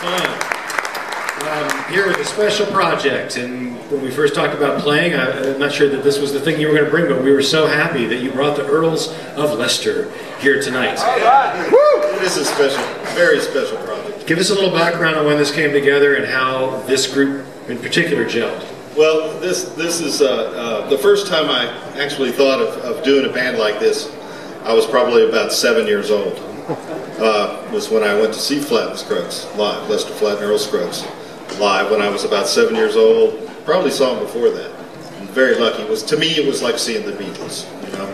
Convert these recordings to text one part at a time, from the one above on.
fun. Here with a special project, and when we first talked about playing, I'm not sure that this was the thing you were going to bring, but we were so happy that you brought the Earls of Leicester here tonight. This is special, very special project. Give us a little background on when this came together and how this group in particular gelled. Well, this is the first time I actually thought of doing a band like this. I was probably about 7 years old. Was when I went to see Flatt and Scruggs live, Lester Flatt and Earl Scruggs live when I was about 7 years old. Probably saw them before that. I'm very lucky. To me, it was like seeing the Beatles, you know.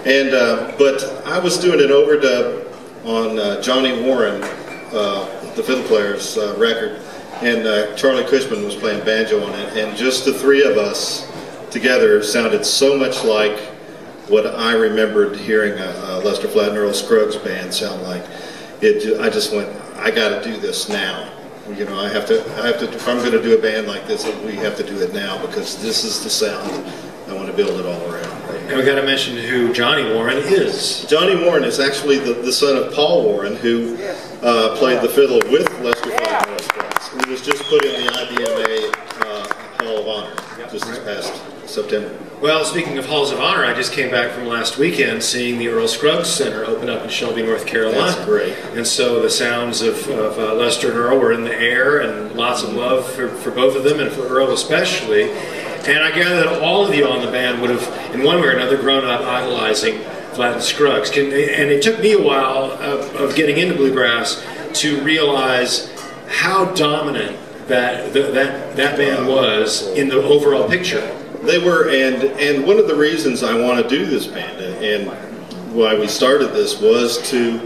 And but I was doing an overdub on Johnny Warren, the fiddle player's record, and Charlie Cushman was playing banjo on it, and just the three of us together sounded so much like what I remembered hearing a Lester Flatt and Earl Scruggs band sound like. I just went, I got to do this now. You know, I have to. If I'm going to do a band like this, we have to do it now because this is the sound. I want to build it all around. And we got to mention who Johnny Warren is. Johnny Warren is actually the son of Paul Warren, who played the fiddle with Lester Flatt and Earl Scruggs. He was just put in the IBMA Hall of Honor just this past September. Well, speaking of Halls of Honor, I just came back from last weekend seeing the Earl Scruggs Center open up in Shelby, North Carolina. That's great. And so the sounds of Lester and Earl were in the air, and lots of love for both of them, and for Earl especially. And I gather that all of you on the band would have, in one way or another, grown up idolizing Flatt and Scruggs. And it took me a while of getting into bluegrass to realize how dominant that band was in the overall picture. They were, and one of the reasons I want to do this band and why we started this was to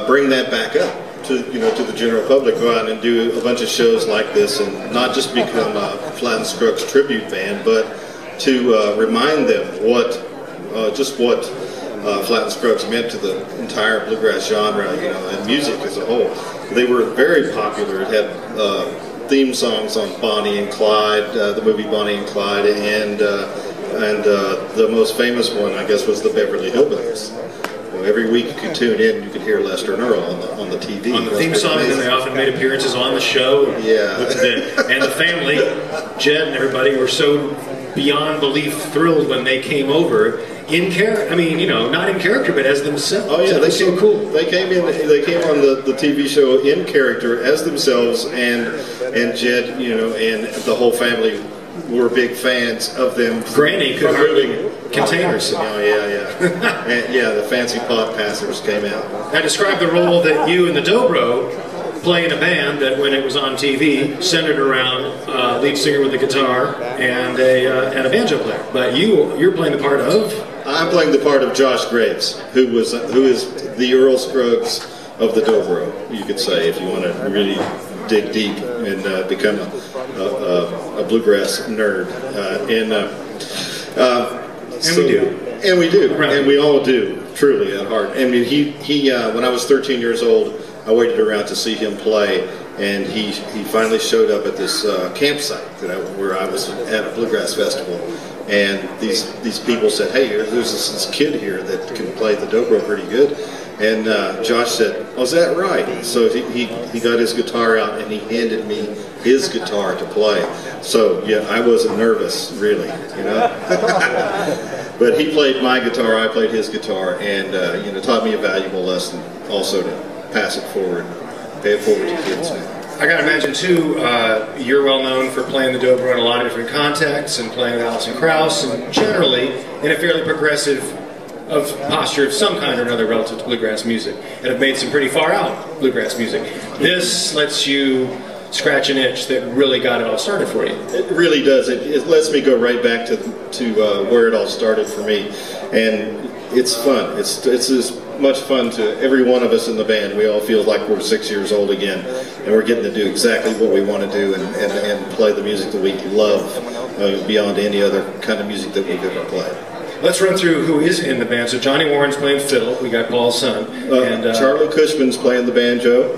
bring that back up to the general public, go out and do a bunch of shows like this, and not just become a Flatt and Scruggs tribute band, but to remind them what Flatt and Scruggs meant to the entire bluegrass genre, you know, and music as a whole. They were very popular. It had theme songs on Bonnie and Clyde, the movie Bonnie and Clyde, and the most famous one, I guess, was the Beverly Hillbillies. Well, every week you could tune in, you could hear Lester and Earl on the TV. On the theme song, and then they often made appearances on the show. Yeah. And the family, Jed and everybody, were so beyond belief thrilled when they came over in character. I mean, you know, not in character, but as themselves. Oh yeah, they so cool. They came on the TV show in character as themselves, and Jed, you know, and the whole family were big fans of them. Granny could hardly contain herself. Oh yeah. And, yeah, the fancy pot passers came out. Now describe the role that you and the Dobro play in a band that, when it was on TV, centered around lead singer with a guitar and a banjo player. But you're playing the part of. I'm playing the part of Josh Graves, who is the Earl Scruggs of the Dobro, you could say, if you want to really dig deep and become a bluegrass nerd. And we do, right. And we all do, truly at heart. I mean, he when I was 13 years old, I waited around to see him play, and he finally showed up at this campsite where I was at a bluegrass festival. And these people said, hey, there's this kid here that can play the dobro pretty good. And Josh said, oh, is that right? So he got his guitar out and he handed me his guitar to play. So yeah, I wasn't nervous, really, you know. But he played my guitar, I played his guitar, and you know, taught me a valuable lesson also to pass it forward, pay it forward to kids now. I gotta imagine too, you're well known for playing the dobro in a lot of different contexts and playing with Alison Krauss, and generally in a fairly progressive posture of some kind or another relative to bluegrass music, and have made some pretty far out bluegrass music. This lets you scratch an itch that really got it all started for you. It really does. It lets me go right back to where it all started for me, and it's fun. It's as much fun to every one of us in the band. We all feel like we're 6 years old again, and we're getting to do exactly what we want to do and play the music that we love beyond any other kind of music that we've ever played. Let's run through who is in the band. So Johnny Warren's playing fiddle. We got Paul's son. And Charlie Cushman's playing the banjo.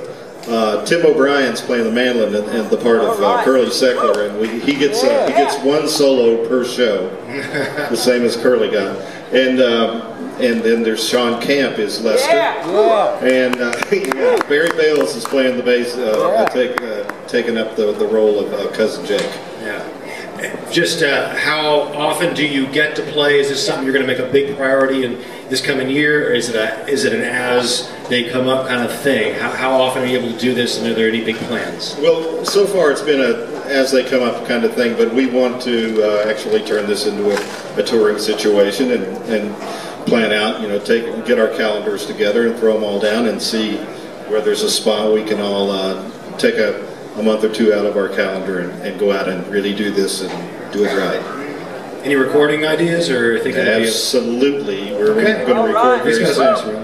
Tim O'Brien's playing the mandolin and the part of Curly Seckler, and he gets one solo per show, the same as Curly got. and then there's Sean Camp is Lester. And yeah, Barry Bales is playing the bass, taking up the role of Cousin Jake. Yeah. Just how often do you get to play? Is this something you're going to make a big priority in this coming year, or is it an as they come up kind of thing? How often are you able to do this, and are there any big plans? Well, so far it's been a as they come up kind of thing, but we want to actually turn this into a touring situation and plan out, get our calendars together and throw them all down and see where there's a spot we can all take a month or two out of our calendar and go out and really do this and do it right. Any recording ideas or thinking? Absolutely, we're going to record very soon.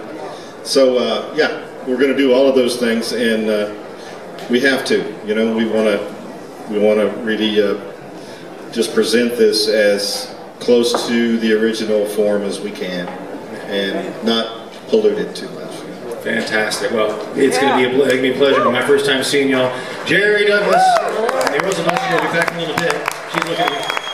So yeah, we're going to do all of those things, and we have to. We want to really just present this as close to the original form as we can, and not pollute it too much. Fantastic. Well, it's going to be a pleasure. My first time seeing y'all. Jerry Douglas. Hey, Rosa, I'll be back in a little bit. She's looking at me.